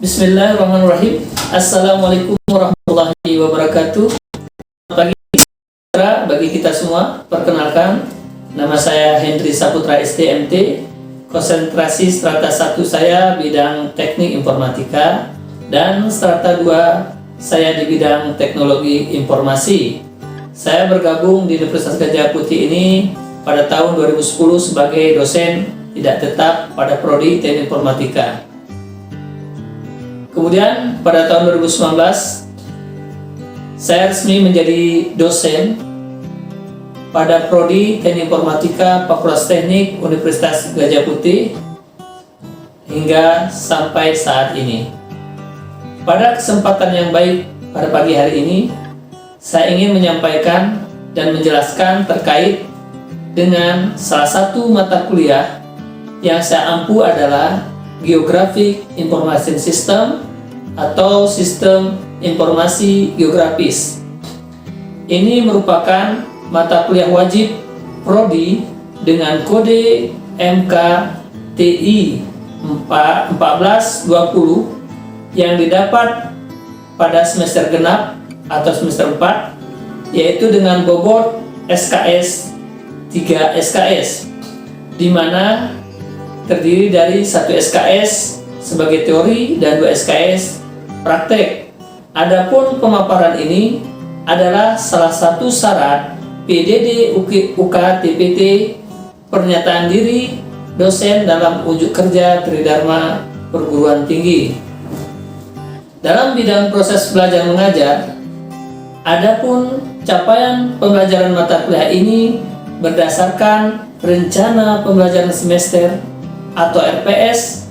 Bismillahirrahmanirrahim. Assalamualaikum warahmatullahi wabarakatuh. Pagi bagi kita semua. Perkenalkan, nama saya Hendri Saputra STMT. Konsentrasi strata 1 saya bidang teknik informatika dan strata 2 saya di bidang teknologi informasi. Saya bergabung di Universitas Gajah Putih ini pada tahun 2010 sebagai dosen tidak tetap pada prodi Teknik Informatika. Kemudian pada tahun 2019 saya resmi menjadi dosen pada prodi Teknik Informatika Fakultas Teknik Universitas Gajah Putih hingga sampai saat ini. Pada kesempatan yang baik pada pagi hari ini, saya ingin menyampaikan dan menjelaskan terkait dengan salah satu mata kuliah yang saya ampu adalah Geographic Information System atau Sistem Informasi Geografis. Ini merupakan mata kuliah wajib prodi dengan kode MKTI 1420 yang didapat pada semester genap atau semester 4, yaitu dengan bobot SKS 3 SKS, di mana terdiri dari 1 SKS sebagai teori dan 2 SKS praktek. Adapun pemaparan ini adalah salah satu syarat PDD UK TPT pernyataan diri dosen dalam unjuk kerja Tridharma Perguruan Tinggi. Dalam bidang proses belajar mengajar, adapun capaian pembelajaran mata kuliah ini berdasarkan rencana pembelajaran semester atau RPS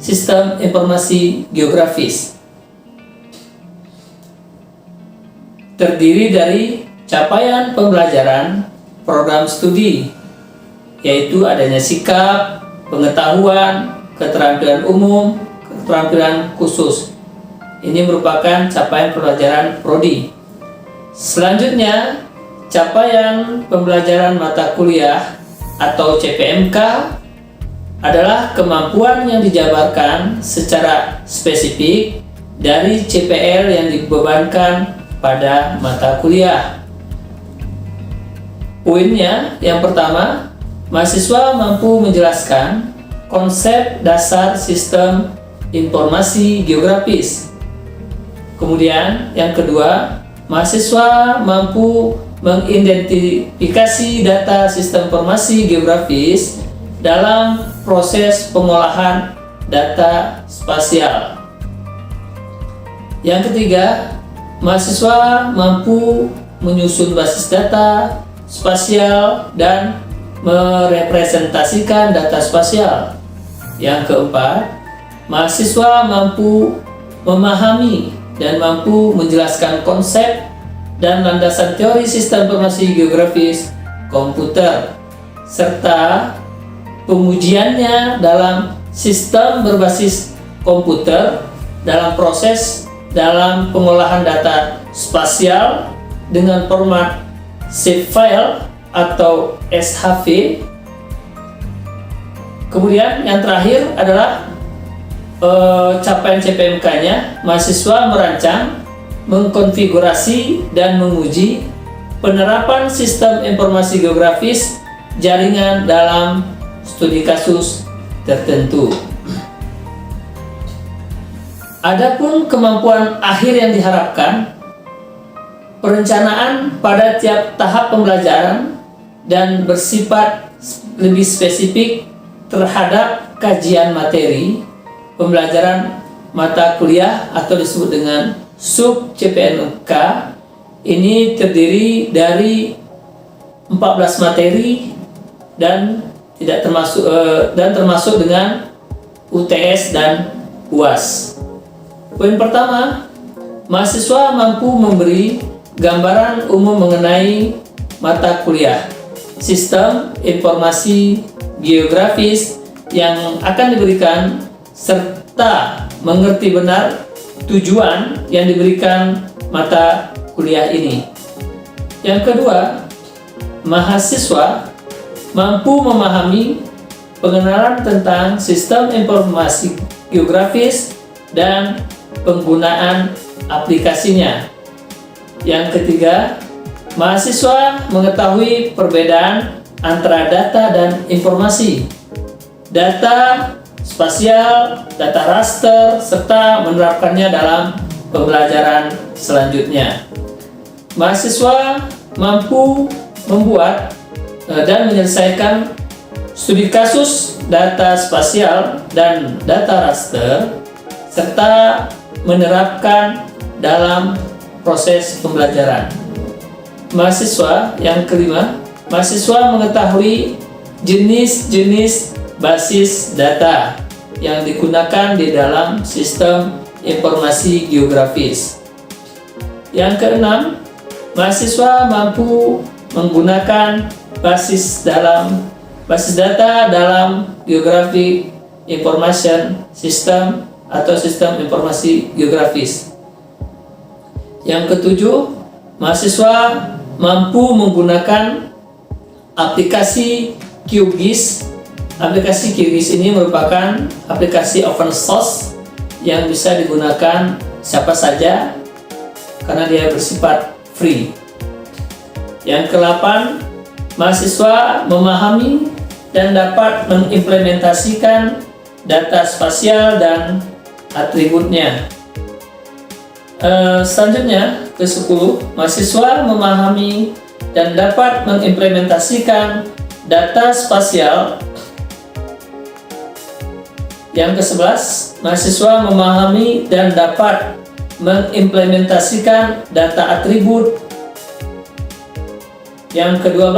Sistem Informasi Geografis. Terdiri dari capaian pembelajaran program studi, yaitu adanya sikap, pengetahuan, keterampilan umum, keterampilan khusus. Ini merupakan capaian pembelajaran prodi. Selanjutnya, capaian pembelajaran mata kuliah atau CPMK adalah kemampuan yang dijabarkan secara spesifik dari CPL yang dibebankan pada mata kuliah. Poinnya yang pertama, mahasiswa mampu menjelaskan konsep dasar sistem informasi geografis. Kemudian yang kedua, mahasiswa mampu mengidentifikasi data sistem informasi geografis dalam proses pengolahan data spasial. Yang ketiga, mahasiswa mampu menyusun basis data spasial dan merepresentasikan data spasial. Yang keempat, mahasiswa mampu memahami dan mampu menjelaskan konsep dan landasan teori sistem informasi geografis komputer serta pengujiannya dalam sistem berbasis komputer dalam pengolahan data spasial dengan format shapefile atau SHV. Kemudian yang terakhir adalah capaian CPMK-nya, mahasiswa merancang, mengkonfigurasi dan menguji penerapan sistem informasi geografis jaringan dalam studi kasus tertentu. Adapun kemampuan akhir yang diharapkan, perencanaan pada tiap tahap pembelajaran dan bersifat lebih spesifik terhadap kajian materi pembelajaran mata kuliah atau disebut dengan sub CPNK. Ini terdiri dari 14 materi dan termasuk dengan UTS dan UAS. Poin pertama, mahasiswa mampu memberi gambaran umum mengenai mata kuliah sistem informasi geografis yang akan diberikan serta mengerti benar tujuan yang diberikan mata kuliah ini. Yang kedua, mahasiswa mampu memahami pengenalan tentang sistem informasi geografis dan penggunaan aplikasinya. Yang ketiga, mahasiswa mengetahui perbedaan antara data dan informasi, data spasial, data raster, serta menerapkannya dalam pembelajaran selanjutnya. Mahasiswa mampu membuat dan menyelesaikan studi kasus data spasial dan data raster, serta menerapkan dalam proses pembelajaran. Mahasiswa yang kelima, mahasiswa mengetahui jenis-jenis basis data yang digunakan di dalam sistem informasi geografis. Yang keenam, mahasiswa mampu menggunakan basis data dalam Geographic Information System atau sistem informasi geografis. Yang ketujuh, mahasiswa mampu menggunakan aplikasi QGIS. Aplikasi QGIS ini merupakan aplikasi open source yang bisa digunakan siapa saja karena dia bersifat free. Yang ke-8, mahasiswa memahami dan dapat mengimplementasikan data spasial dan atributnya. Selanjutnya, ke-10, mahasiswa memahami dan dapat mengimplementasikan data spasial. Yang ke-11, mahasiswa memahami dan dapat mengimplementasikan data atribut. Yang ke-12,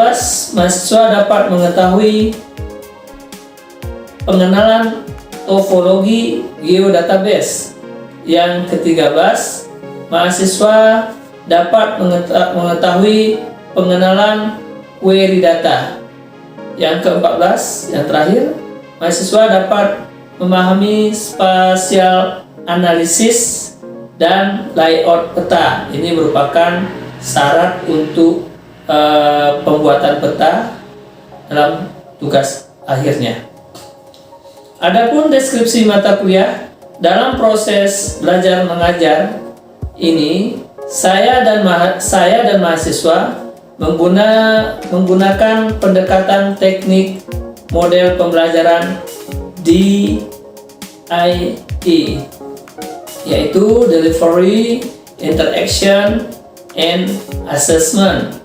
mahasiswa dapat mengetahui pengenalan topologi geodatabase. Yang ke-13, mahasiswa dapat mengetahui pengenalan query data. Yang ke-14, yang terakhir, mahasiswa dapat memahami spatial analisis dan layout peta. Ini merupakan syarat untuk pembuatan peta dalam tugas akhirnya. Adapun deskripsi mata kuliah dalam proses belajar mengajar ini, saya dan mahasiswa menggunakan pendekatan teknik model pembelajaran DIE, yaitu Delivery, Interaction, and Assessment.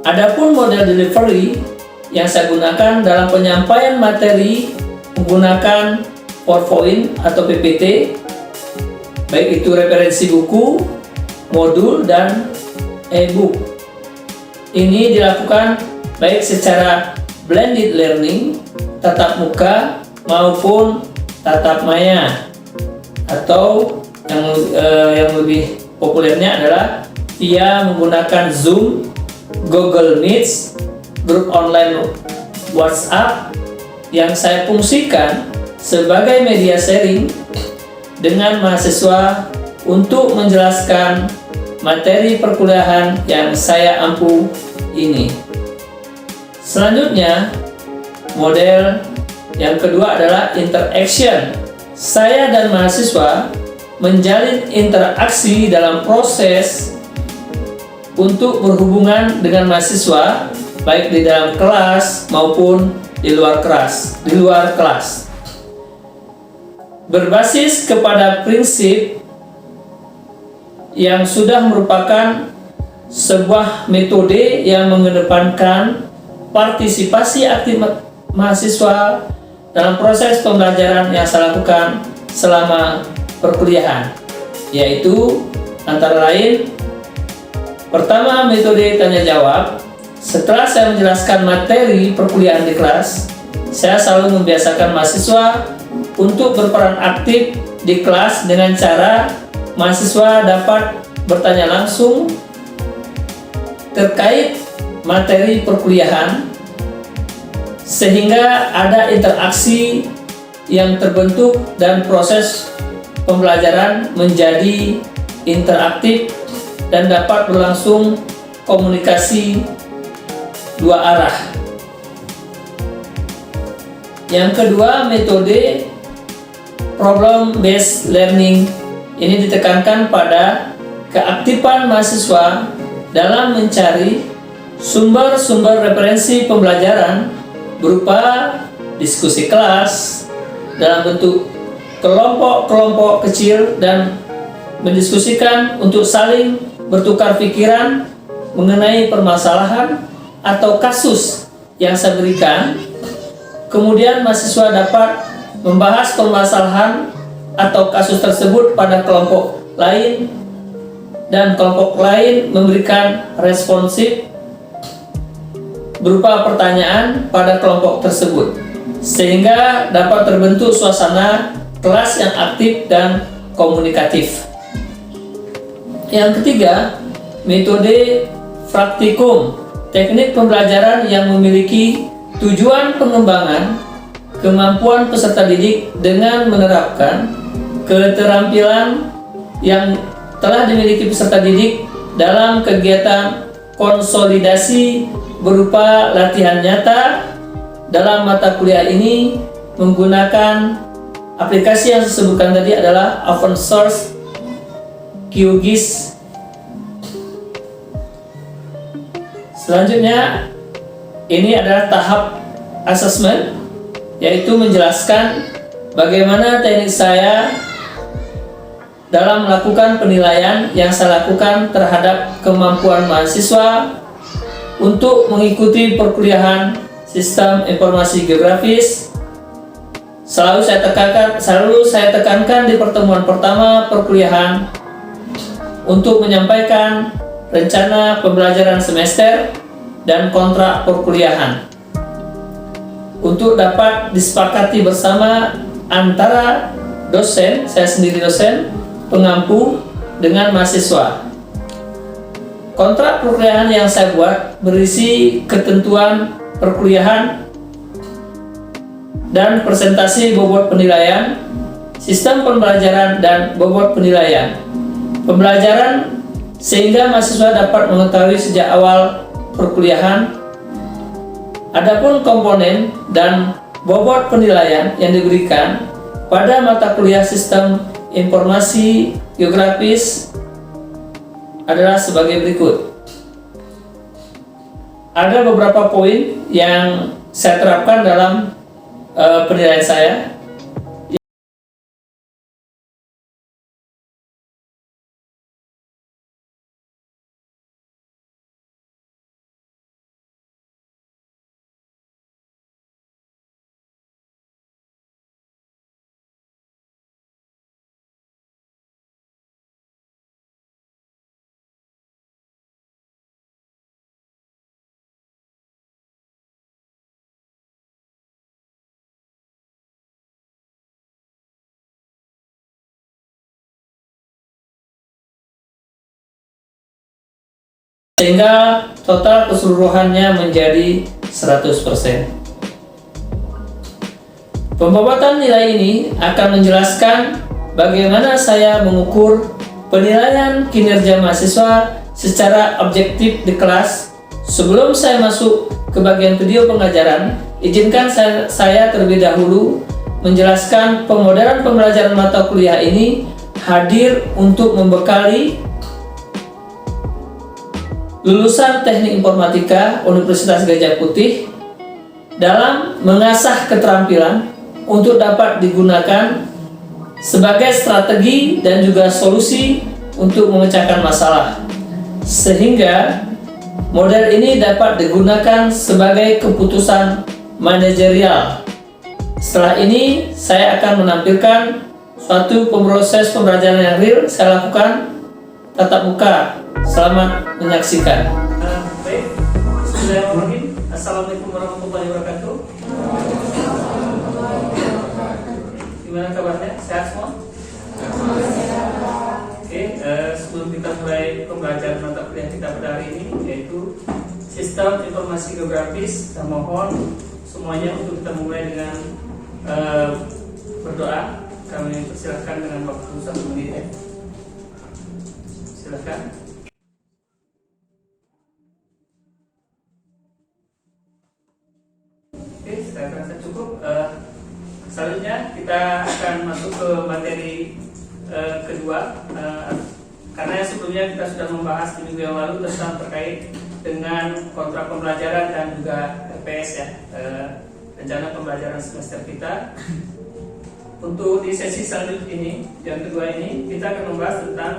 Adapun model delivery yang saya gunakan dalam penyampaian materi menggunakan PowerPoint atau PPT, baik itu referensi buku, modul, dan e-book. Ini dilakukan baik secara blended learning, tatap muka maupun tatap maya, atau yang lebih populernya adalah via menggunakan Zoom, Google Meet, grup online WhatsApp yang saya fungsikan sebagai media sharing dengan mahasiswa untuk menjelaskan materi perkuliahan yang saya ampu ini. Selanjutnya, model yang kedua adalah interaction. Saya dan mahasiswa menjalin interaksi dalam proses untuk berhubungan dengan mahasiswa baik di dalam kelas maupun di luar kelas. Berbasis kepada prinsip yang sudah merupakan sebuah metode yang mengedepankan partisipasi aktif mahasiswa dalam proses pembelajaran yang saya lakukan selama perkuliahan, yaitu antara lain: pertama, metode tanya jawab. Setelah saya menjelaskan materi perkuliahan di kelas, saya selalu membiasakan mahasiswa untuk berperan aktif di kelas dengan cara mahasiswa dapat bertanya langsung terkait materi perkuliahan, sehingga ada interaksi yang terbentuk dan proses pembelajaran menjadi interaktif dan dapat berlangsung komunikasi dua arah. Yang kedua, metode problem based learning ini ditekankan pada keaktifan mahasiswa dalam mencari sumber-sumber referensi pembelajaran berupa diskusi kelas dalam bentuk kelompok-kelompok kecil dan mendiskusikan untuk saling bertukar pikiran mengenai permasalahan atau kasus yang saya berikan. Kemudian mahasiswa dapat membahas permasalahan atau kasus tersebut pada kelompok lain dan kelompok lain memberikan responsif berupa pertanyaan pada kelompok tersebut, sehingga dapat terbentuk suasana kelas yang aktif dan komunikatif. Yang ketiga, metode praktikum, teknik pembelajaran yang memiliki tujuan pengembangan kemampuan peserta didik dengan menerapkan keterampilan yang telah dimiliki peserta didik dalam kegiatan konsolidasi berupa latihan nyata. Dalam mata kuliah ini menggunakan aplikasi yang saya sebutkan tadi adalah open source QGIS. Selanjutnya ini adalah tahap assessment, yaitu menjelaskan bagaimana teknik saya dalam melakukan penilaian yang saya lakukan terhadap kemampuan mahasiswa untuk mengikuti perkuliahan sistem informasi geografis. Selalu saya tekankan di pertemuan pertama perkuliahan untuk menyampaikan rencana pembelajaran semester dan kontrak perkuliahan untuk dapat disepakati bersama antara dosen, saya sendiri dosen, pengampu dengan mahasiswa. Kontrak perkuliahan yang saya buat berisi ketentuan perkuliahan dan presentasi bobot penilaian, sistem pembelajaran dan bobot penilaian pembelajaran, sehingga mahasiswa dapat mengetahui sejak awal perkuliahan. Adapun komponen dan bobot penilaian yang diberikan pada mata kuliah sistem informasi geografis adalah sebagai berikut. Ada beberapa poin yang saya terapkan dalam penilaian saya. Sehingga total keseluruhannya menjadi 100%. Pembobotan nilai ini akan menjelaskan bagaimana saya mengukur penilaian kinerja mahasiswa secara objektif di kelas. Sebelum saya masuk ke bagian video pengajaran, izinkan saya terlebih dahulu menjelaskan pemodelan pembelajaran mata kuliah ini hadir untuk membekali lulusan Teknik Informatika Universitas Gajah Putih dalam mengasah keterampilan untuk dapat digunakan sebagai strategi dan juga solusi untuk memecahkan masalah, sehingga model ini dapat digunakan sebagai keputusan manajerial. Setelah ini saya akan menampilkan suatu proses pembelajaran yang real saya lakukan tatap muka. Selamat menyaksikan. Baik, bismillahirrahmanirrahim. Assalamualaikum warahmatullahi wabarakatuh. Gimana kabarnya? Sehat semua? Oke, sebelum kita mulai pembelajaran mata kuliah kita pada hari ini, yaitu Sistem Informasi Geografis, saya mohon semuanya untuk kita mulai dengan berdoa. Kami persilahkan dengan waktu 1 menit ya. Silakan. Saya rasa cukup. selanjutnya kita akan masuk ke materi kedua, karena yang sebelumnya kita sudah membahas di minggu yang lalu tentang terkait dengan kontrak pembelajaran dan juga RPS ya, rencana pembelajaran semester kita. Untuk di sesi selanjutnya ini, yang kedua ini, kita akan membahas tentang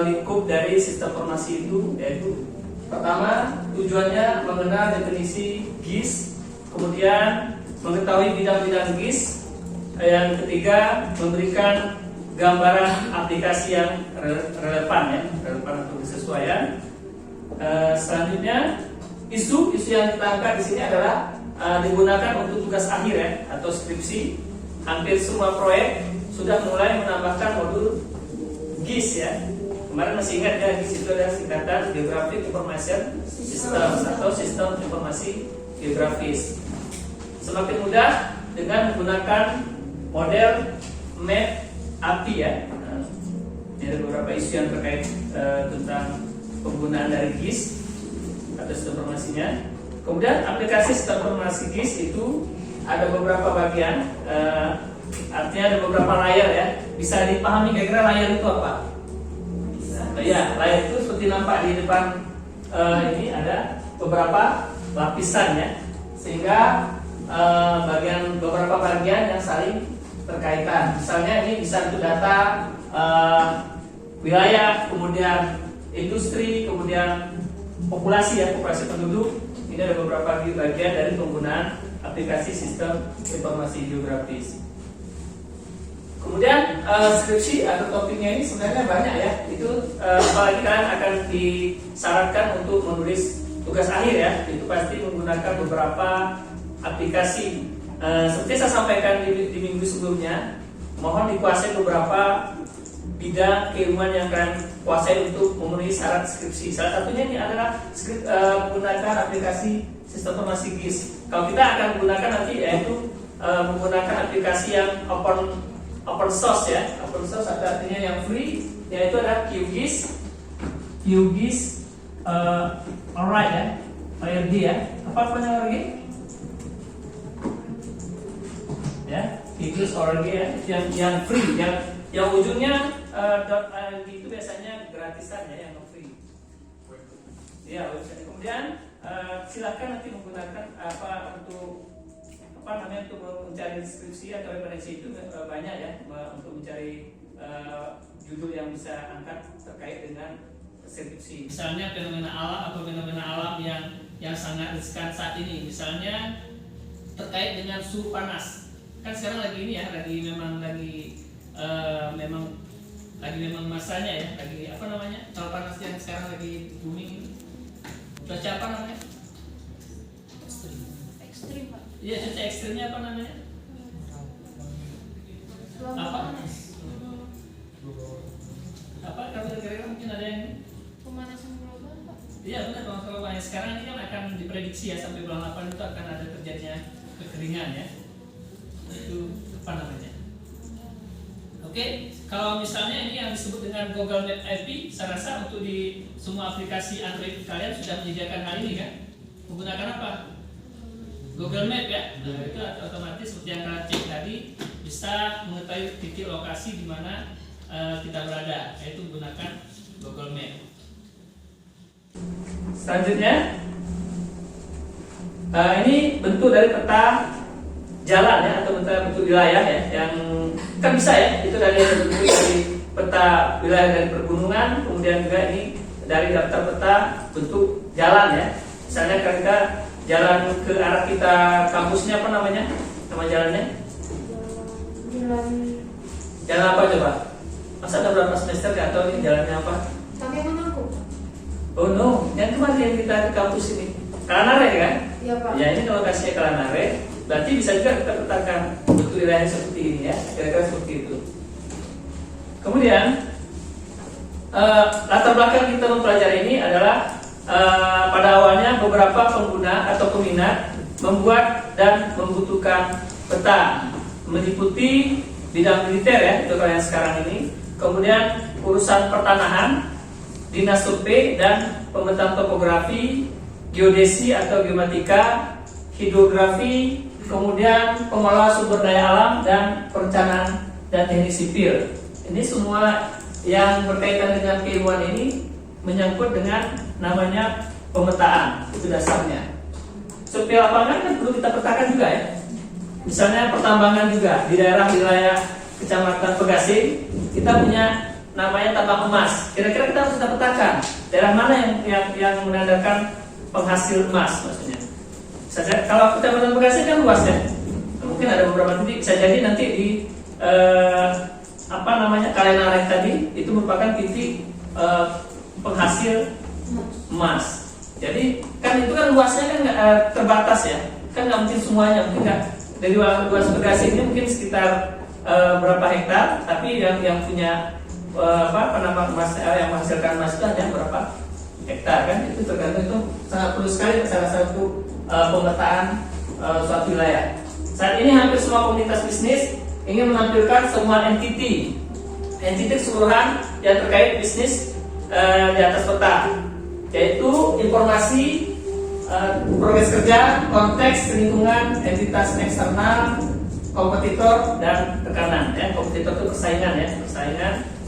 lingkup dari sistem informasi itu, yaitu pertama tujuannya mengenal definisi GIS, kemudian mengetahui bidang-bidang GIS, yang ketiga memberikan gambaran aplikasi yang relevan ya, relevan untuk kesesuaian. Selanjutnya isu yang kita angkat di sini adalah digunakan untuk tugas akhir ya, atau skripsi. Hampir semua proyek sudah mulai menambahkan modul GIS ya. Kemarin masih ingat ya, GIS itu adalah singkatan Geographic Information System atau Sistem Informasi Geografis. Semakin mudah dengan menggunakan model map API ya. Ini ada beberapa isu yang terkait tentang penggunaan dari GIS atau sistem informasinya. Kemudian aplikasi sistem informasi GIS itu ada beberapa bagian, artinya ada beberapa layar ya. Bisa dipahami kira-kira layar itu apa? Ya, layar itu seperti nampak di depan ini ada beberapa lapisan ya, sehingga beberapa bagian yang saling terkaitan. Misalnya ini bisa untuk data wilayah, kemudian industri, kemudian populasi ya, populasi penduduk. Ini ada beberapa bagian dari penggunaan aplikasi sistem informasi geografis. Kemudian skripsi atau topiknya ini sebenarnya banyak ya. Itu apalagi kalian akan disyaratkan untuk menulis tugas akhir ya. Itu pasti menggunakan beberapa aplikasi. Seperti saya sampaikan di minggu sebelumnya, mohon dikuasai beberapa bidang keilmuan yang kalian kuasai untuk memenuhi syarat skripsi. Salah satunya ini adalah menggunakan aplikasi sistem informasi GIS. Kalau kita akan gunakan nanti yaitu menggunakan aplikasi yang open source ya. Open source artinya yang free, yaitu ada QGIS, alright ya, ORG ya. Apa namanya ORG? Ya, QGIS ORG ya, yang free, yang ujungnya .org itu biasanya gratisan ya, yang free. Ya, kemudian silakan nanti menggunakan untuk mencari deskripsi atau referensi itu banyak ya, untuk mencari judul yang bisa angkat terkait dengan skripsi. Misalnya fenomena alam atau fenomena alam yang sangat riskan saat ini, misalnya terkait dengan suhu panas. Kan sekarang lagi ini ya, memang masanya ya, lagi apa namanya, kalau panas yang sekarang lagi booming. Cuaca apa namanya? Ekstrim Pak. Iya, cuaca ekstrimnya apa namanya? Apa? Apa? Kalau kira-kira mungkin ada yang pemanasan global Pak. Iya benar, pemanasan global. Sekarang ini kan akan diprediksi ya, sampai bulan 8 itu akan ada terjadinya kekeringan ya. Itu apa namanya? Oke, kalau misalnya ini yang disebut dengan Google Map API, saya rasa untuk di semua aplikasi Android kalian sudah menyediakan hal ini kan? Menggunakan apa? Google Map ya. Nah, itu otomatis seperti yang kalian cek tadi, bisa mengetahui titik lokasi di mana kita berada, yaitu menggunakan Google Map. Selanjutnya, ini bentuk dari peta jalan ya, atau bentuk wilayah ya, yang kan bisa ya, itu dari peta wilayah dari pergunungan, kemudian juga ini dari daftar peta bentuk jalan ya. Misalnya kita jalan ke arah kita kampusnya, apa namanya? Nama jalannya? Jalan apa coba? Masa ada berapa semester nggak tahu ini jalannya apa? Tapi emang aku. Oh no, yang kemarin yang kita ke kampus ini Kalanare kan? Iya Pak. Ya ini lokasinya Kalanare. Berarti bisa juga kita petakan bentuk wilayah seperti ini ya, kira-kira seperti itu. Kemudian latar belakang kita mempelajari ini adalah pada awalnya beberapa pengguna atau peminat membuat dan membutuhkan peta, meliputi bidang militer ya, itu kalau yang sekarang ini. Kemudian urusan pertanahan, dinas survei dan pemetaan topografi, geodesi atau geomatika, hidrografi, kemudian pengelola sumber daya alam dan perencanaan dan teknik sipil. Ini semua yang berkaitan dengan keilmuan ini menyangkut dengan namanya pemetaan, itu dasarnya. Sipil lapangan kan perlu kita petakan juga ya. Misalnya pertambangan juga di daerah wilayah Kecamatan Pegasing kita punya namanya tambang emas. Kira-kira kita harus kita petakan daerah mana yang menandakan penghasil emas maksudnya. Saja kalau Kecamatan Pegasing kan luas ya. Mungkin ada beberapa titik, bisa jadi nanti di Kalenarek tadi itu merupakan titik penghasil emas. Jadi kan itu kan luasnya kan terbatas ya, kan nggak mungkin semuanya, mungkin nggak dari luas Pegasing ini mungkin sekitar berapa hektar, tapi yang punya penambang emas yang menghasilkan emas itu hanya berapa hektar kan, itu tergantung, itu sangat perlu sekali salah satu pemetaan suatu wilayah. Saat ini hampir semua komunitas bisnis ingin menampilkan semua entiti keseluruhan yang terkait bisnis di atas peta, yaitu informasi, progres kerja, konteks lingkungan, entitas eksternal, kompetitor dan tekanan ya. Kompetitor itu persaingan.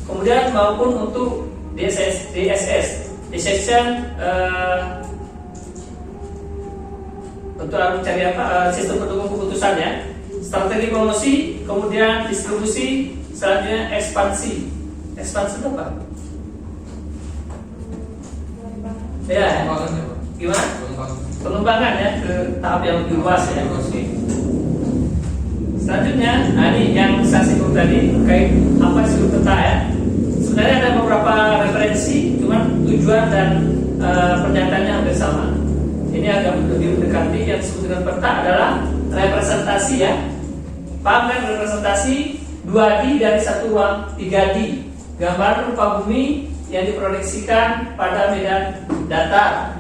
Kemudian maupun untuk DSS, decision untuk mencari sistem pendukung keputusan ya, strategi promosi, kemudian distribusi, selanjutnya ekspansi itu apa? Ya, gimana? Pengembangan ya ke tahap yang lebih luas ya. Selanjutnya, ini yang saya singgung tadi terkait apa sih peta ya. Sebenarnya ada beberapa referensi, cuman tujuan dan pernyataannya hampir sama. Ini agak lebih mendekati. Yang disebut dengan peta adalah representasi ya. Paham kan representasi 2D dari satu ruang 3D, gambaran rupa bumi yang diproyeksikan pada medan datar.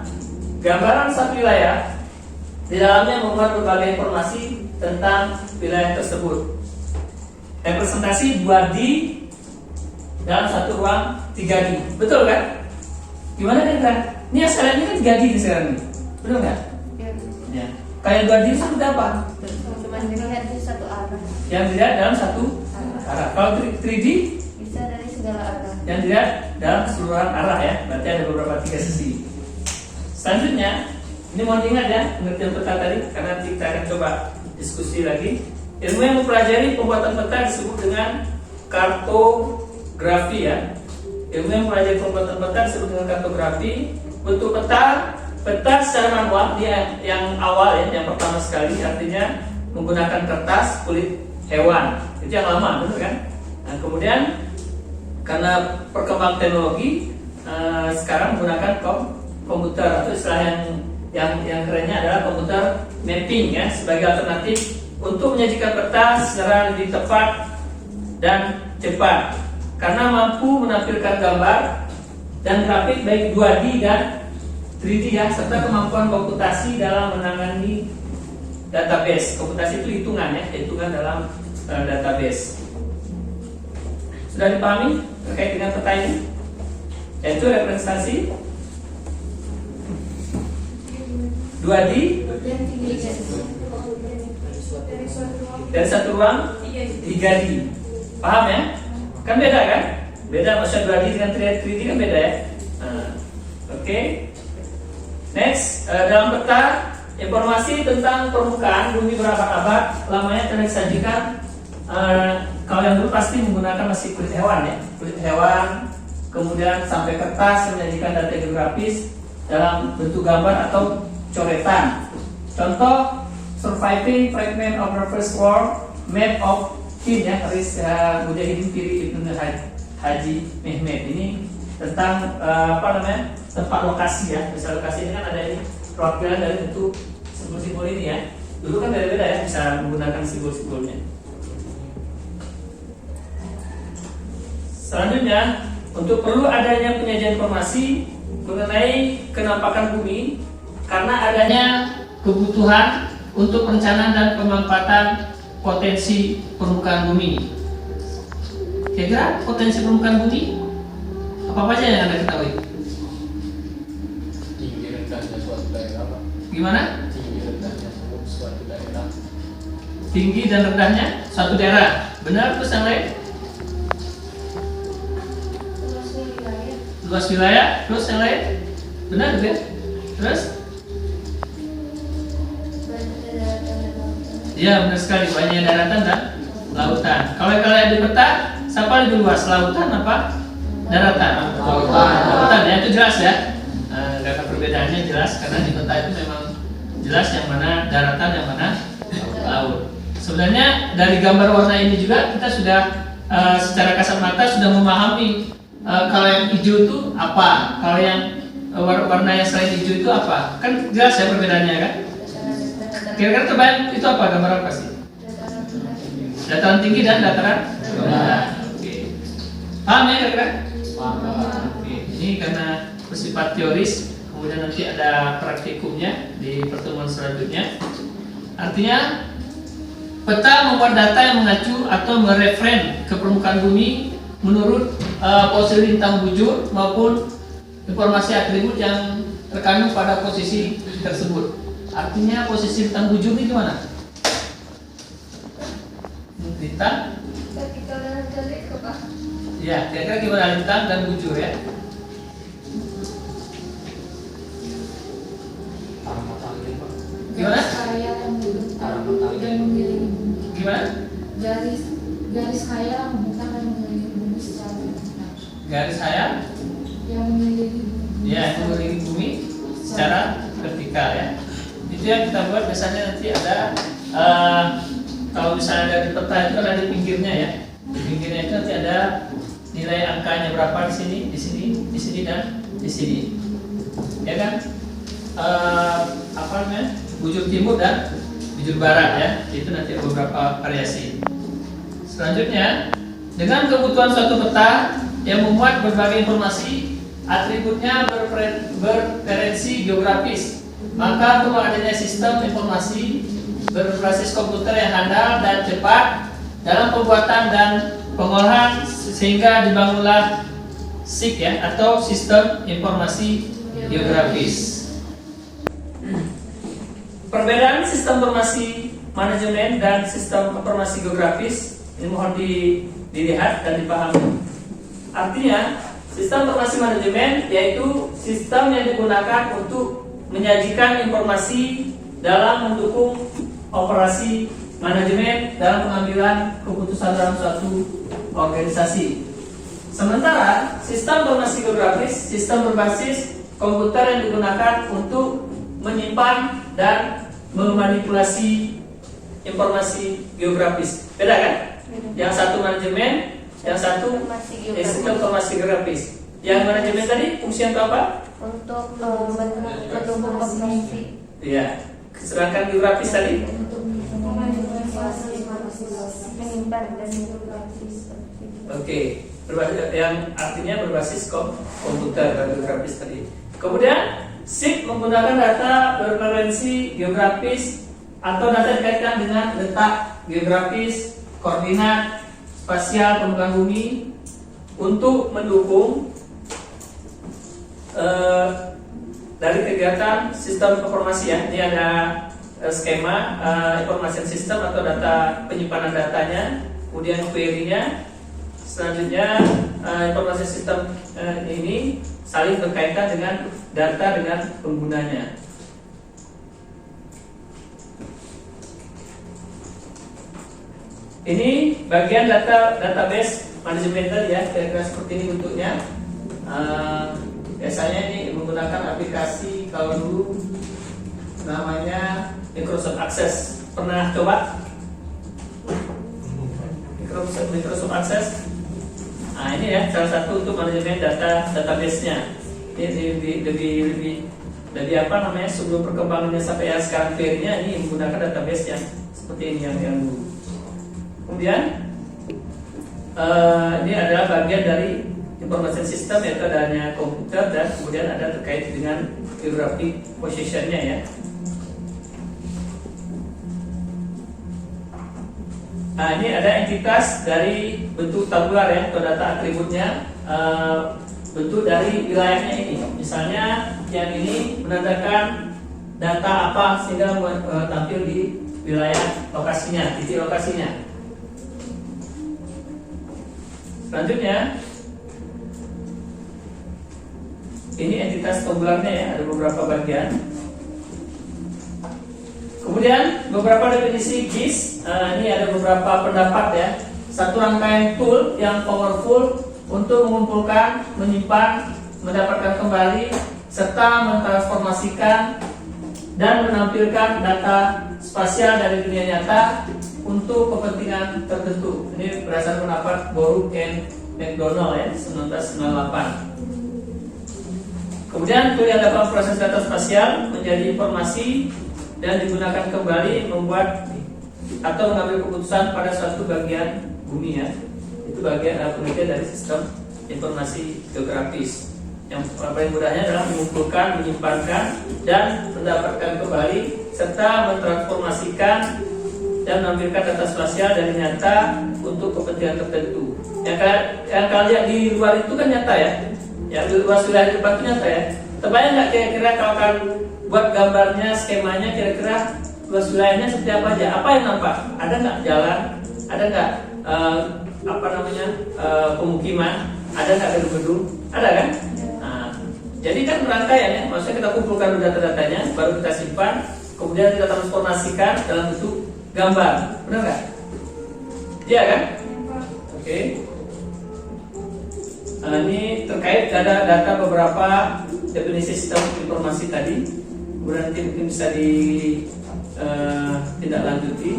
Gambaran satu wilayah di dalamnya memuat berbagai informasi tentang wilayah tersebut. Representasi 2D dalam satu ruang 3D, betul kan? Gimana kan? Ini asalnya kan 3D nih sekarang nih, betul nggak? Ya. Kayak 2D itu seperti apa? Cuma dilihat di satu arah. Yang dilihat dalam satu arah. Kalau 3D bisa dari segala arah. yang dilihat dalam keseluruhan arah ya. Berarti ada beberapa 3 sisi. Selanjutnya, ini mohon diingat ya pengertian peta tadi, karena nanti kita akan coba diskusi lagi. Ilmu yang mempelajari pembuatan peta disebut dengan kartografi ya. Ilmu yang mempelajari pembuatan peta disebut dengan kartografi. Bentuk peta secara manual dia yang awal ya, yang pertama sekali, artinya menggunakan kertas kulit hewan. Itu yang lama, betul kan? Nah, kemudian karena perkembangan teknologi sekarang menggunakan komputer, atau istilah yang kerennya adalah komputer mapping ya, sebagai alternatif untuk menyajikan peta secara lebih tepat dan cepat, karena mampu menampilkan gambar dan grafik baik 2D dan 3D ya, serta kemampuan komputasi dalam menangani database. Komputasi itu hitungan ya, hitungan dalam database. Sudah dipahami terkait dengan peta ini? Yaitu representasi 2D dari satu ruang 3D. Paham ya? Kan beda kan? Beda, maksudnya 2D dengan 3D kan beda ya. Oke. Next, dalam peta informasi tentang permukaan bumi berabad-abad lamanya telah disajikan. Kalau yang dulu pasti menggunakan masih kulit hewan ya, kulit hewan, kemudian sampai kertas yang menyajikan data geografis dalam bentuk gambar atau coretan. Contoh, Surviving Fragment of the First War Map of Tin ya, Haris Mujahidin Piri Ibnu Haji Mehmet. Ini tentang tempat lokasi ya. Misal lokasi ini kan ada ini perwakilan dari bentuk simbol-simbol ini ya. Dulu kan beda-beda ya, bisa menggunakan simbol-simbolnya. Selanjutnya, untuk perlu adanya penyajian informasi mengenai kenampakan bumi karena adanya kebutuhan untuk perencanaan dan pemanfaatan potensi permukaan bumi. Kira-kira potensi permukaan bumi apa saja yang Anda ketahui? Tinggi rendahnya suatu daerah, Pak. Gimana? Tinggi rendahnya suatu daerah. tinggi dan rendahnya suatu daerah. Benar, terus yang lain? Luas wilayah, terus yang lain? Benar juga? Terus? Iya, benar sekali, banyak daratan dan lautan. Kalau kalian di peta, siapa lebih luas, lautan apa daratan? Lautan ya, itu jelas ya. Karena perbedaannya jelas, karena di peta itu memang jelas yang mana daratan, yang mana laut. Sebenarnya dari gambar warna ini juga kita sudah secara kasat mata sudah memahami kalau yang hijau itu apa, kalau yang warna yang selain hijau itu apa. Kan jelas ya perbedaannya kan. Kira-kira terbaik itu apa, gambar apa sih? Dataran tinggi dan dataran rendah. Oke. Paham ya kira-kira? Oke. Ini karena bersifat teoris, kemudian nanti ada praktikumnya di pertemuan selanjutnya. Artinya peta membuat data yang mengacu atau mereferen ke permukaan bumi menurut posisi lintang bujur maupun informasi atribut yang terkandung pada posisi tersebut. Artinya posisi lintang bujur ini gimana? Lintang? Ya, kira-kira gimana lintang dan bujur ya? Gimana? Gimana? Garis khayal membentang dan mengelilingi bumi secara vertikal. Garis khayal? Yang mengelilingi bumi. Ya, yang mengelilingi bumi secara vertikal ya. Itu yang kita buat biasanya nanti ada kalau misalnya ada di peta itu kan ada di pinggirnya ya. Di pinggirnya itu nanti ada nilai angkanya berapa di sini, di sini, di sini dan di sini. Ya kan? Apa namanya? Bujur timur dan bujur barat ya. Itu nanti ada beberapa variasi. Selanjutnya, dengan kebutuhan suatu peta yang memuat berbagai informasi, atributnya berreferensi geografis, maka perlu adanya sistem informasi berbasis komputer yang handal dan cepat dalam pembuatan dan pengolahan sehingga dibangunlah SIG ya, atau sistem informasi geografis. Perbedaan sistem informasi manajemen dan sistem informasi geografis ini mohon dilihat dan dipahami. Artinya, sistem informasi manajemen yaitu sistem yang digunakan untuk menyajikan informasi dalam mendukung operasi manajemen dalam pengambilan keputusan dalam suatu organisasi. Sementara sistem informasi geografis, sistem berbasis komputer yang digunakan untuk menyimpan dan memanipulasi informasi geografis. Beda kan? Yang satu manajemen, yang satu sistem informasi geografis. Yang manajemen tadi fungsi untuk apa? Untuk mendukung operasi. Iya. Sedangkan geografis tadi Menyimpan dan geografis. Oke, yang artinya berbasis komputer dan geografis tadi. Kemudian SIG menggunakan data berreferensi geografis atau data dikaitkan dengan letak geografis, koordinat spasial permukaan bumi untuk mendukung dari kegiatan sistem informasi ya. Ini ada skema information system atau data penyimpanan datanya, kemudian query-nya. Selanjutnya informasi sistem ini saling berkaitan dengan data dengan penggunanya. Ini bagian database manajemen tadi ya, kira-kira seperti ini bentuknya. Biasanya ini menggunakan aplikasi kalau dulu namanya Microsoft Access. Pernah coba? Microsoft Access. Nah ini ya salah satu untuk manajemen database-nya. Ini lebih apa namanya, sebelum perkembangannya sampai yang sekarang query-nya ini menggunakan database yang seperti ini yang dulu. Kemudian ini adalah bagian dari information system, yaitu adanya komputer dan kemudian ada terkait dengan geographic position-nya ya. Nah ini ada entitas dari bentuk tabular ya, atau data atributnya bentuk dari wilayahnya ini. Misalnya yang ini menandakan data apa sehingga tampil di wilayah lokasinya, titik lokasinya. Selanjutnya, ini entitas tabulangnya ya, ada beberapa bagian. Kemudian beberapa definisi GIS, ini ada beberapa pendapat ya. Satu rangkaian tool yang powerful untuk mengumpulkan, menyimpan, mendapatkan kembali, serta mentransformasikan dan menampilkan data spasial dari dunia nyata untuk kepentingan tertentu. Ini berdasarkan pendapat Boruch and McDonald ya, 1998. Kemudian tool yang dapat proses data spasial menjadi informasi dan digunakan kembali membuat atau mengambil keputusan pada suatu bagian bumi ya. Itu bagian penelitian dari sistem informasi geografis. Yang paling mudahnya adalah mengumpulkan, menyimpankan, dan mendapatkan kembali serta mentransformasikan dan menampilkan data spasial dari nyata untuk kepentingan tertentu. Yang kalian lihat di luar itu kan nyata ya. Ya, di luar wilayah depan itu nyata ya. Terbayang nggak kira-kira kalau kalian buat gambarnya, skemanya, kira-kira luas wilayahnya seperti apa aja? Apa yang nampak? Ada nggak jalan? Ada nggak pemukiman? Ada nggak gedung-gedung? Ada kan? Nah, jadi kan rangkaian ya. Maksudnya kita kumpulkan data-datanya, baru kita simpan, kemudian kita transformasikan dalam bentuk gambar. Benar nggak? Iya kan? Oke. Nah, ini terkait data beberapa definisi sistem informasi tadi. Kemudian nanti mungkin bisa ditindaklanjuti.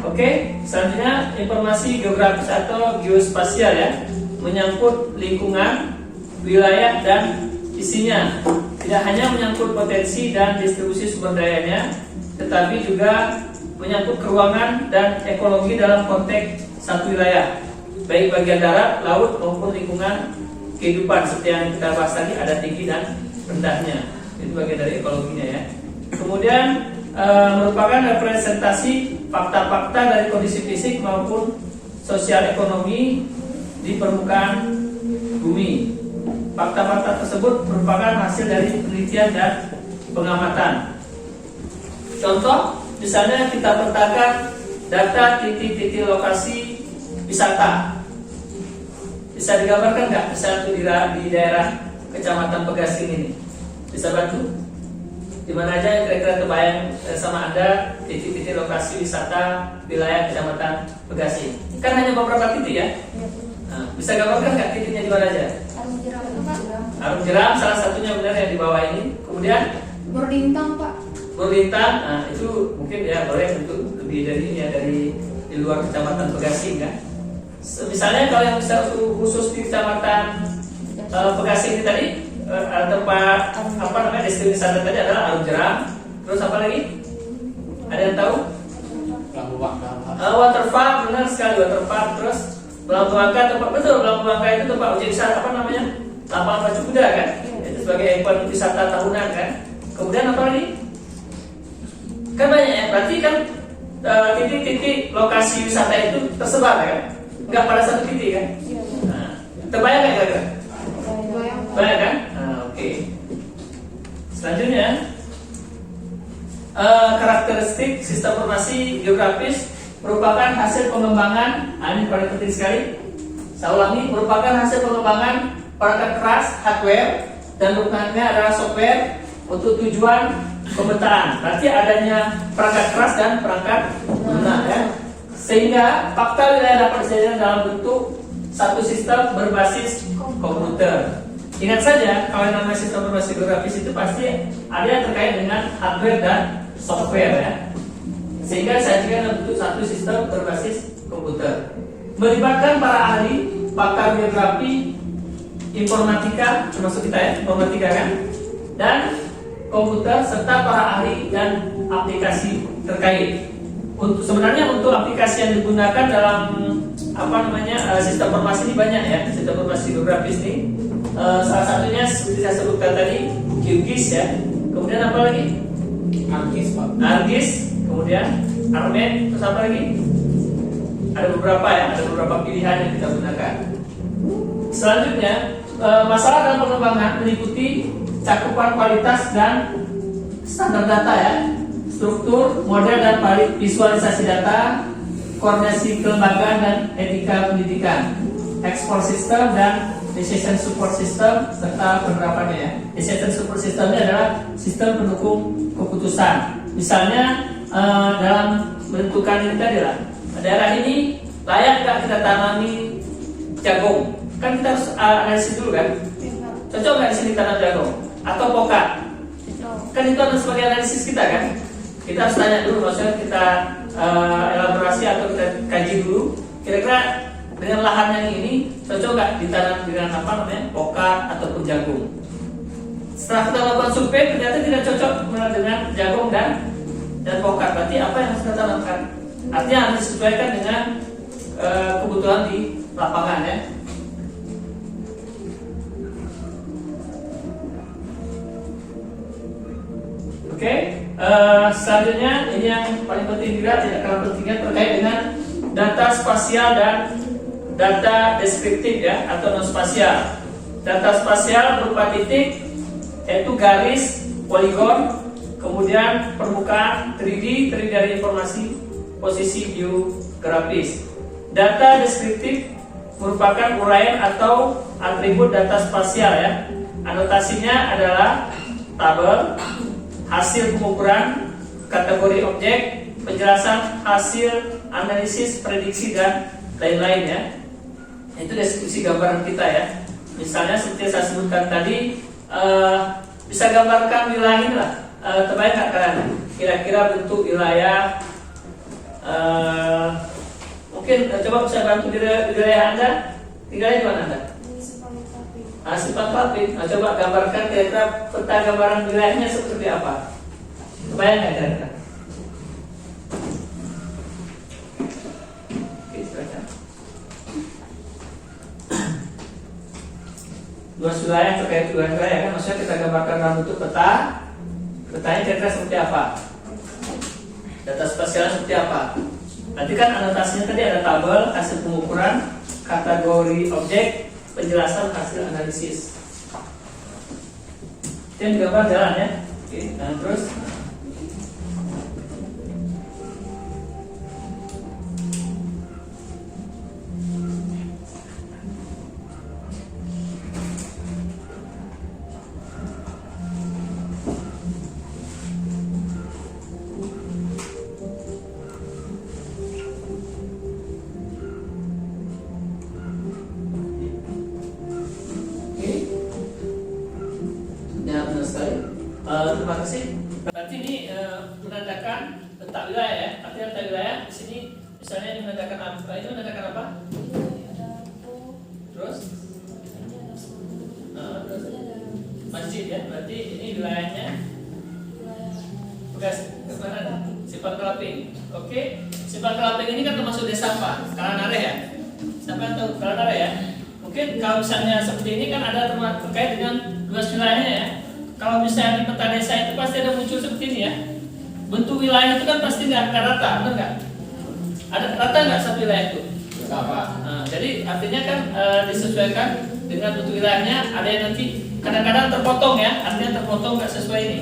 Oke, selanjutnya informasi geografis atau geospasial ya, menyangkut lingkungan, wilayah dan isinya. Tidak hanya menyangkut potensi dan distribusi sumber dayanya, tetapi juga menyangkut keuangan dan ekologi dalam konteks satu wilayah, baik bagian darat, laut maupun lingkungan kehidupan seperti yang kita bahas tadi, ada tinggi dan rendahnya. Itu bagian dari ekologinya ya. Kemudian merupakan representasi fakta-fakta dari kondisi fisik maupun sosial ekonomi di permukaan bumi. Fakta-fakta tersebut merupakan hasil dari penelitian dan pengamatan. Contoh, misalnya kita petakan data titik-titik lokasi wisata. Bisa digambarkan nggak? Misalnya di daerah Kecamatan Pegasing ini, bisa bantu? Di mana aja yang kira-kira terbayang sama Anda titik-titik lokasi wisata wilayah Kecamatan Pegasing? Kan hanya beberapa titik ya. Nah, bisa gambarkan nggak titiknya di mana aja? Arung jeram itu Pak. Arung jeram salah satunya benar yang di bawah ini. Kemudian Berlintang Pak. Berlintang, nah itu mungkin ya boleh untuk lebih dari ini ya, dari di luar Kecamatan Pegasing kan. Misalnya kalau yang bisa khusus di Kecamatan Pegasing ini tadi, tempat destinasi wisata tadi adalah Arung Jeram. Terus apa lagi? Ada yang tahu? Waterpark, benar sekali waterpark. Terus Belampu Bangka, tempat betul Belampu Bangka itu tempat uji wisata lapangan pacu kuda kan? Itu sebagai event wisata tahunan kan? Kemudian apa lagi? Kan banyak ya. Berarti kan titik-titik lokasi wisata itu tersebar kan? Enggak pada satu titik kan? Nah, terbayang nggak kira-kira? Banyak kan? Oke. Selanjutnya, karakteristik sistem informasi geografis merupakan hasil pengembangan. Ini paling penting sekali. Saya ulangi, merupakan hasil pengembangan perangkat keras hardware dan bukannya adalah software untuk tujuan pemetaan. Berarti adanya perangkat keras dan perangkat lunak ya. Sehingga fakta wilayah dapat disajikan dalam bentuk satu sistem berbasis komputer. Ingat saja, kalau yang namanya sistem informasi geografis itu pasti ada yang terkait dengan hardware dan software ya. Sehingga disajikan dalam bentuk satu sistem berbasis komputer. Melibatkan para ahli, pakar geografi, informatika, termasuk kita ya, informatika kan, dan komputer serta para ahli dan aplikasi terkait. Sebenarnya untuk aplikasi yang digunakan dalam sistem informasi ini banyak ya, sistem informasi geografis ini. Salah satunya seperti saya sebutkan tadi QGIS ya. Kemudian apa lagi? ArcGIS, kemudian ArcMap, terus apa lagi? Ada beberapa ya, ada beberapa pilihan yang kita gunakan. Selanjutnya, masalah dalam pengembangan meliputi cakupan kualitas dan standar data ya. struktur, model dan visualisasi data, koordinasi kelembagaan dan etika pendidikan, ekspor sistem dan decision support system serta penerapannya ya. Decision support systemnya adalah sistem pendukung keputusan. Misalnya dalam menentukan ini tadi lah, daerah ini layak nggak kita tanami jagung? Kan kita harus analisis dulu kan. Cocok nggak di sini tanam jagung atau pokat? Kan itu adalah sebagai analisis kita kan. Kita harus tanya dulu, maksudnya kita elaborasi atau kita kaji dulu. Kira-kira dengan lahan yang ini cocok nggak ditanam dengan apa namanya pokat ataupun jagung? Setelah kita lakukan survei ternyata tidak cocok dengan jagung dan pokat. Berarti apa yang harus kita tanamkan? Artinya harus disesuaikan dengan kebutuhan di lapangan ya. Oke, selanjutnya ini yang paling penting juga, tidak kalah pentingnya, terkait dengan data spasial dan data deskriptif ya, atau non spasial. Data spasial berupa titik, yaitu garis, poligon, kemudian permukaan 3D terdiri dari informasi posisi geografis. Data deskriptif merupakan uraian atau atribut data spasial ya. Anotasinya adalah tabel, hasil pengukuran, kategori objek, penjelasan hasil analisis, prediksi dan lain-lain ya. Itu deskripsi gambaran kita ya. Misalnya seperti saya sebutkan tadi, bisa gambarkan wilayah ini lah. Terbayang nggak kalian? Kira-kira bentuk wilayah, mungkin coba bisa bantu di wilayah Anda. Tinggalnya di mana Anda? Simpang Palpin. Coba gambarkan kira-kira peta gambaran wilayahnya seperti apa? Kebayang nggak kira-kira? Oke, silakan. Luas wilayah terkait luas wilayah kan, maksudnya kita gambarkan dalam bentuk peta. Petanya kira-kira seperti apa? Data spasialnya seperti apa? Nanti kan anotasinya tadi ada tabel, hasil pengukuran, kategori objek, penjelasan hasil analisis. Itu yang digambar jalan ya. Oke, nah terus terima kasih. Berarti ini menandakan letak wilayah ya. Artinya letak wilayah di sini misalnya ini menandakan apa? Ini menandakan apa? Terus? Masjid ya. Berarti ini wilayahnya Bekas kemana? Simpang Kelaping. Oke. Simpang Kelaping ini kan termasuk desa apa? Kalanare ya. Siapa yang tahu Kalanare ya? Mungkin kalau misalnya seperti ini kan ada terkait dengan luas wilayahnya ya. Kalau misalnya di peta desa itu pasti ada muncul seperti ini ya. Bentuk wilayah itu kan pasti nggak rata, benar nggak? Ada rata nggak satu wilayah itu? Apa? Nah, jadi artinya kan disesuaikan dengan bentuk wilayahnya. Ada yang nanti kadang-kadang terpotong ya, artinya terpotong nggak sesuai ini.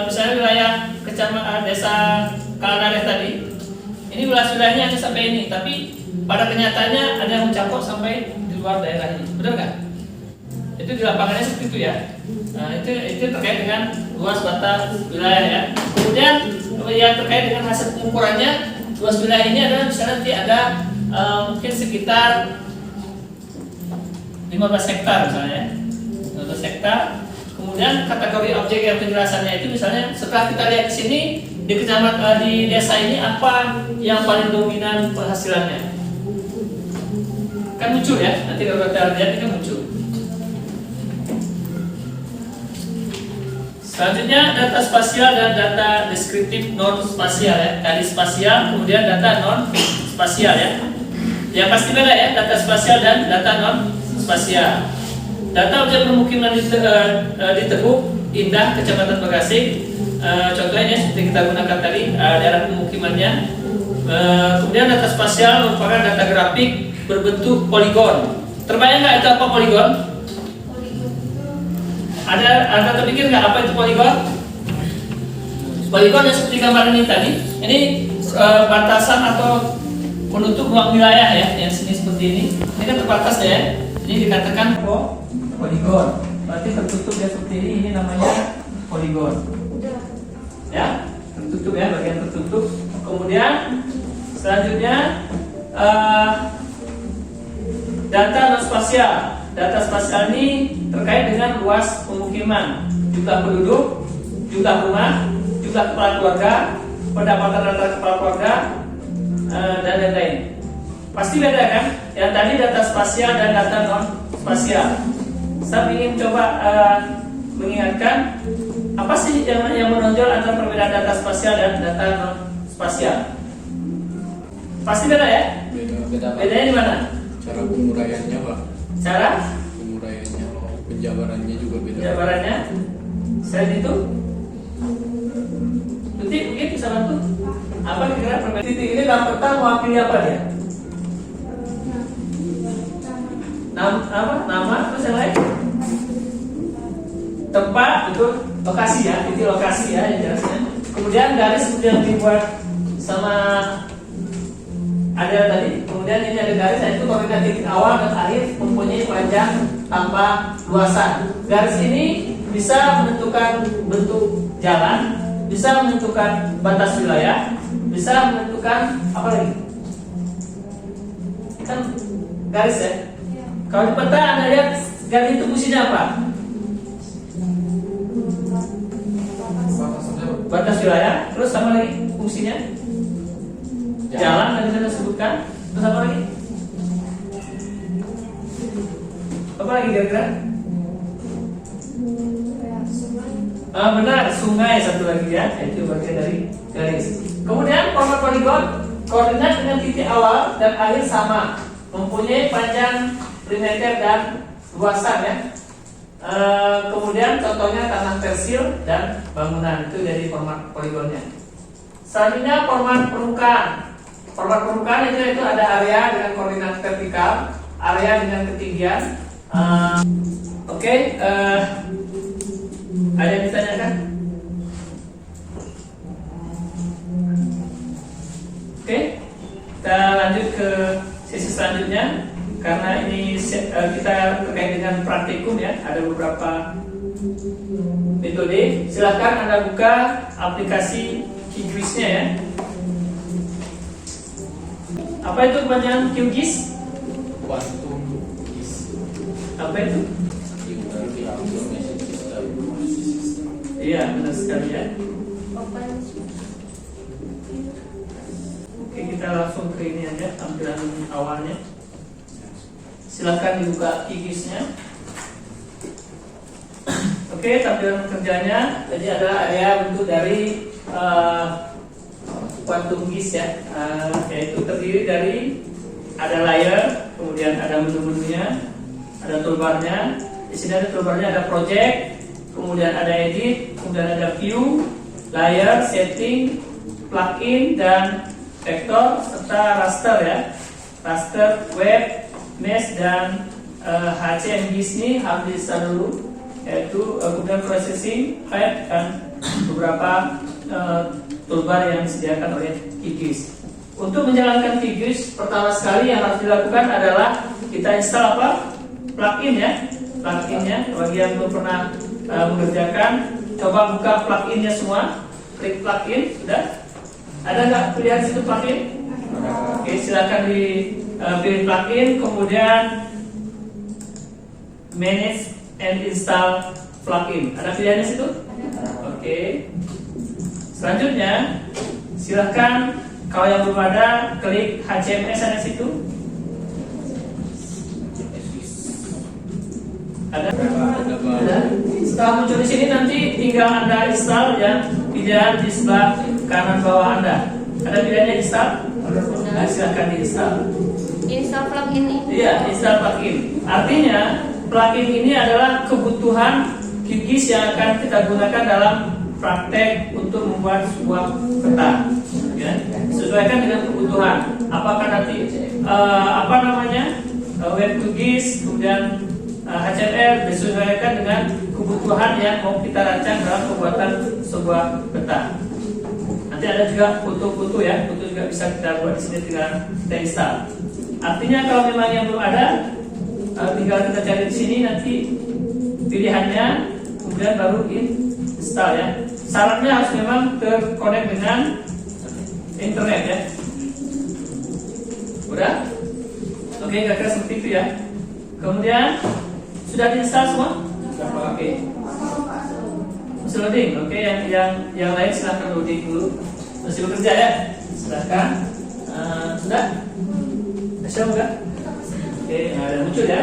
Misalnya wilayah kecamatan desa Kalanare tadi, ini wilayahnya hanya sampai ini, tapi pada kenyataannya ada yang mencakup sampai di luar daerah ini, benar nggak? Itu di lapangannya seperti itu ya. Nah, itu terkait dengan luas batas wilayah ya. Kemudian yang terkait dengan hasil pengukurannya, luas wilayah ini adalah misalnya nanti ada mungkin sekitar 15 hektar misalnya, 15 hektar. Kemudian kategori objek yang penjelasannya itu misalnya setelah kita lihat di sini di kecamatan di desa ini apa yang paling dominan penghasilannya, kan muncul ya. Nanti kalau kita lihat ini kan muncul. Selanjutnya data spasial dan data deskriptif non spasial ya. Tadi spasial, kemudian data non spasial ya. Yang pasti beda ya, data spasial dan data non spasial. Data objek permukiman di Teguk Indah, Kecamatan Bekasi. Contohnya seperti kita gunakan tadi, daerah pemukimannya. Kemudian data spasial merupakan data grafik berbentuk poligon. Terbayang nggak itu apa poligon? Ada terpikir nggak apa itu poligon? Poligon yang seperti gambar ini tadi, ini batasan atau penutup ruang wilayah ya, yang sini seperti ini. Ini kan terbatas ya. Ini dikatakan poligon. Berarti tertutup ya seperti ini namanya poligon. Ya, tertutup ya, bagian tertutup. Kemudian selanjutnya data non spasial. Data spasial ini terkait dengan luas pemukiman, jumlah penduduk, jumlah rumah, jumlah kepala keluarga, pendapatan rata kepala keluarga, dan lain-lain. Pasti beda kan? Yang tadi data spasial dan data non spasial. Saya ingin coba mengingatkan apa sih yang menonjol antara perbedaan data spasial dan data non spasial? Pasti beda ya? Beda. Bedanya di mana? Cara penguraiannya, Pak. Cara Penguraiannya, penjabarannya juga beda. jabarannya. Selain itu, Tuti mungkin bisa bantu. Apa kira-kira perbedaan titik ini dalam peta mewakili apa dia? Nama, terus yang lain? Tempat, betul. Lokasi ya, titik lokasi ya yang jelasnya. Kemudian garis seperti yang dibuat sama ada tadi. Kemudian ini ada garis, yaitu koordinat titik awal dan akhir mempunyai panjang tanpa luasan. Garis ini bisa menentukan bentuk jalan, bisa menentukan batas wilayah, bisa menentukan apa lagi? Kan garis ya. Kalau di peta Anda lihat garis itu fungsinya apa? Batas wilayah. Terus apa lagi fungsinya? Jalan tadi saya sebutkan. Terus apa lagi? Apa lagi kira-kira? Benar, sungai satu lagi ya. Itu bagian dari garis. Kemudian format poligon, koordinat dengan titik awal dan akhir sama, mempunyai panjang perimeter dan luasan ya. Kemudian contohnya tanah tersil dan bangunan, itu dari format poligonnya. Selanjutnya format permukaan. Format permukaan itu ada area dengan koordinat vertikal, area dengan ketinggian. Ada yang ditanyakan? Kita lanjut ke sesi selanjutnya. Karena ini kita terkait dengan praktikum ya, ada beberapa metode. Silakan Anda buka aplikasi QGIS-nya ya. Apa itu kepanjangan QGIS? Quantum GIS. Apa itu? Iya, benar sekali ya. Oke, kita langsung ke ini aja, tampilan awalnya. Silakan dibuka QGIS-nya. Oke, tampilan kerjanya. Jadi ada area bentuk dari Quantum GIS ya, yaitu terdiri dari ada layer, kemudian ada menu-menunya, ada toolbarnya. Di sini ada toolbarnya, ada project, kemudian ada edit, kemudian ada view, layer, setting, plugin dan vektor serta raster ya, raster, web, mesh dan HCMGIS ini harus diinstal dulu, yaitu kemudian processing, file dan beberapa toolbar yang disediakan oleh QGIS. Untuk menjalankan QGIS, pertama sekali yang harus dilakukan adalah kita install apa? Plugin ya, pluginnya. Bagi yang belum pernah mengerjakan, coba buka pluginnya semua, klik plugin, sudah. Ada nggak pilihan situ plugin? Oke, silakan pilih plugin, kemudian manage and install plugin. Ada pilihannya situ? Oke. Selanjutnya, silahkan kalau yang belum ada, klik HCMS ada situ. Ada? Ada. Setelah muncul di sini nanti tinggal Anda install ya, pilihan di sebelah kanan bawah Anda. Ada pilihannya install? Nah, silahkan diinstal. Install plugin ini. Iya, install plugin. Artinya plugin ini adalah kebutuhan QGIS yang akan kita gunakan dalam praktek untuk membuat sebuah peta. Ya, sesuaikan dengan kebutuhan. Apakah nanti web QGIS kemudian HTML disesuaikan dengan kebutuhan yang mau kita rancang dalam pembuatan sebuah peta. Nanti ada juga foto-foto ya, foto juga bisa kita buat di sini, tinggal kita install. Artinya kalau memang yang belum ada, tinggal kita cari di sini nanti pilihannya, kemudian baru install ya. Syaratnya harus memang terkonek dengan internet ya. Udah? Oke, kira-kira seperti itu ya. Kemudian sudah diinstal semua? Oke. Masih loading, oke. Yang lain silahkan loading dulu. Masih bekerja ya? Silahkan. Sudah? Masih enggak? Oke, ada muncul ya.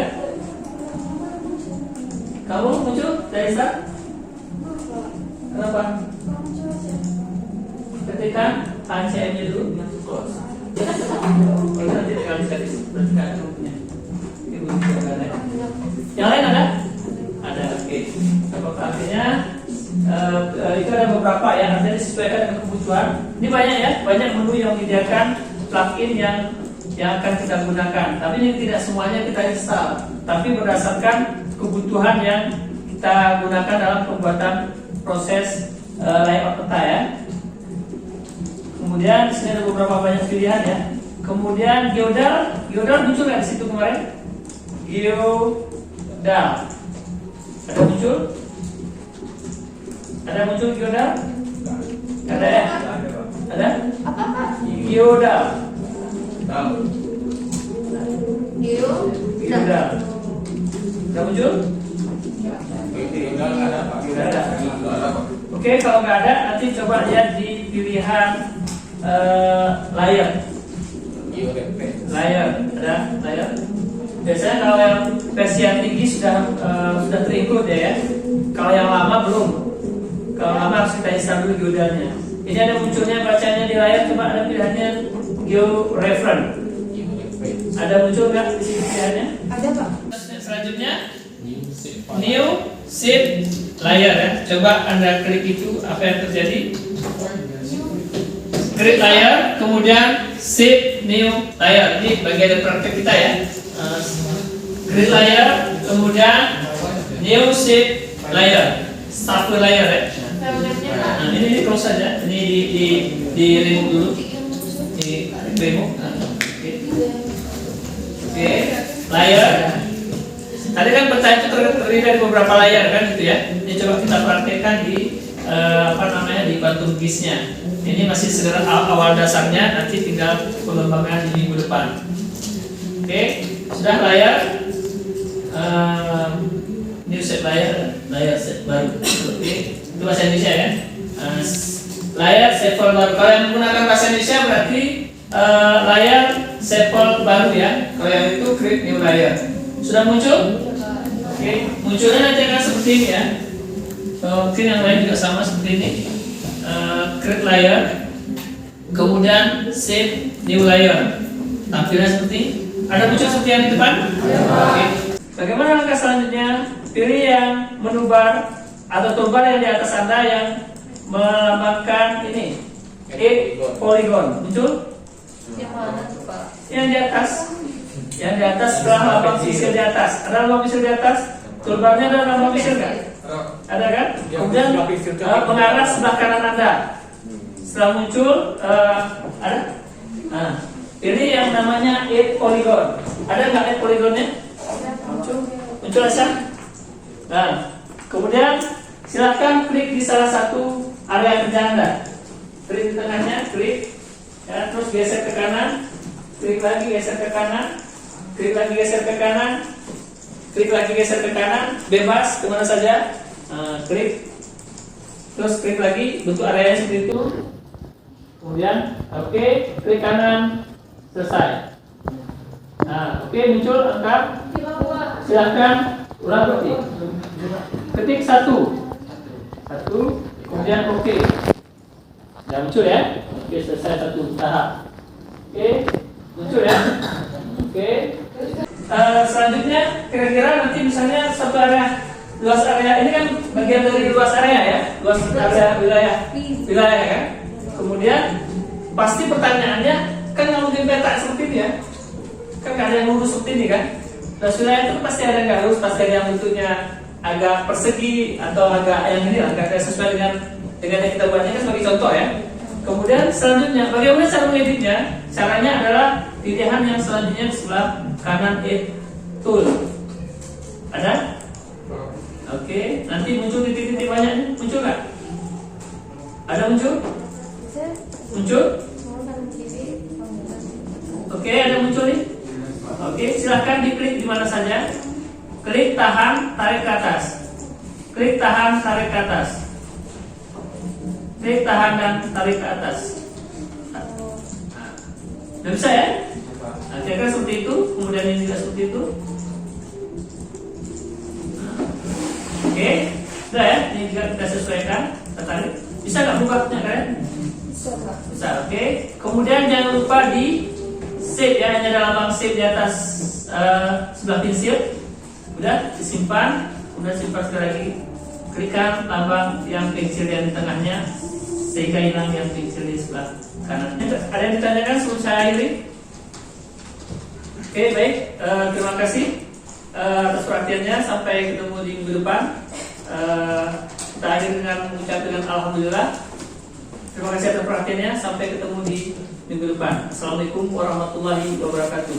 Kamu muncul dari start? Kenapa? Ketikkan ACM-nya dulu. Close. Kalau nanti tinggal dicari berarti nggak ada punya. Yang lain ada? Ada, oke. Artinya itu ada beberapa ya, artinya disesuaikan dengan kebutuhan. Ini banyak ya, banyak menu yang menyediakan plugin yang akan kita gunakan. Tapi ini tidak semuanya kita install, tapi berdasarkan kebutuhan yang kita gunakan dalam pembuatan proses layout peta ya. Kemudian di sini ada beberapa banyak pilihan ya. Kemudian geodal muncul nggak di situ kemarin? Geodal ada muncul? Ada muncul geodal? Ada ya? Ada? Geodal. Geodal. Ada muncul? Tidak ada. Oke, kalau nggak ada nanti coba lihat di pilihan layar. Layar, ada layar. Biasanya kalau yang versi yang tinggi sudah terinclude ya. Kalau yang lama belum. Kalau lama harus kita install dulu geodalnya. Ini ada munculnya bacanya di layar, coba ada pilihannya GeoReference. Ada muncul nggak di sini pilihannya? Ada Pak. Selanjutnya New Shape Layer ya. Coba Anda klik itu, apa yang terjadi? Create layer, kemudian Shape New Layer. Ini bagian dari praktek kita ya. Create layer, kemudian New Shape Layer, satu layer ya. Nah, ini close saja. Ini di remove dulu. Di remove. Oke, layer. Tadi kan peta itu terdiri dari beberapa layar kan gitu ya. Ini coba kita praktekkan di di Quantum GIS-nya. Ini masih segera awal dasarnya, nanti tinggal pengembangan di minggu depan. Oke, sudah layar. New set layar set baru. Oke, itu bahasa Indonesia ya. Layar sampel baru. Kalau yang menggunakan bahasa Indonesia berarti layar sampel baru ya. Kalau yang itu create new layer. Sudah muncul? Oke, munculnya nanti akan seperti ini ya. Mungkin yang lain juga sama seperti ini. Create layer, kemudian save new layer. Tampilan seperti ini. Ada muncul seperti yang di depan? Oke. Bagaimana langkah selanjutnya? Pilih yang menu bar atau toolbar yang di atas Anda yang melambangkan ini. Polygon. Muncul? Yang mana tuh Pak? Yang di atas. Yang di atas setelah lambang pisir di atas. Ada lambang pisir di atas? Toolbarnya ada lambang pisir nggak? Ada kan? Kemudian mengarah sebelah kanan Anda. Setelah muncul ada? Nah, pilih yang namanya add polygon. Ada nggak add polygonnya? Muncul asal? Nah, kemudian silakan klik di salah satu area kerja Anda. Klik di tengahnya, klik, ya, terus geser ke kanan, klik lagi geser ke kanan, klik lagi geser ke kanan, klik lagi geser ke kanan, bebas kemana saja. Klik, terus klik lagi, bentuk area seperti itu. Kemudian, oke, klik kanan, selesai. Nah, oke, muncul angka. Silahkan ulang ketik. Ketik 1, kemudian oke. Sudah muncul ya. Oke, selesai satu tahap. Oke, muncul ya. Oke. Selanjutnya, kira-kira nanti misalnya satu area, luas area ini kan bagian dari luas area ya, luas area wilayah kan. Kemudian pasti pertanyaannya kan nggak mungkin peta seperti ini ya, kan nggak ada yang lurus seperti ini kan. Luas wilayah itu pasti ada yang nggak lurus, pasti ada yang bentuknya agak persegi atau agak yang ini agak sesuai dengan yang kita buatnya kan sebagai contoh ya. Kemudian selanjutnya, bagaimana cara mengeditnya? Caranya adalah pilihan yang selanjutnya di sebelah kanan edit tool. Ada? Oke, nanti muncul titik-titik banyak, muncul nggak? Ada muncul? Bisa Muncul? mau kanan kiri panggilan. Oke, ada muncul nih. Oke, silahkan diklik di mana saja. Klik tahan, tarik ke atas. Klik tahan, tarik ke atas. Klik tahan dan tarik ke atas. Udah bisa ya? Nah, kira-kira seperti itu. Kemudian ini juga seperti itu. Oke, sudah ya. Ini juga kita sesuaikan. Kita tarik. Bisa nggak bukanya kalian? Bisa Pak. Bisa, oke. Kemudian jangan lupa di save ya, hanya ada lambang save di atas sebelah pensil. Udah disimpan. Kemudian simpan sekali lagi. Klikkan lambang yang pensil yang di tengahnya sehingga hilang yang pensil di sebelah kanan. Ada yang ditanyakan sebelum saya akhiri? Oke, baik. Terima kasih atas perhatiannya. Sampai ketemu di minggu depan. Kita akhiri dengan mengucapkan alhamdulillah. Terima kasih atas perhatiannya. Sampai ketemu di minggu depan. Assalamualaikum warahmatullahi wabarakatuh.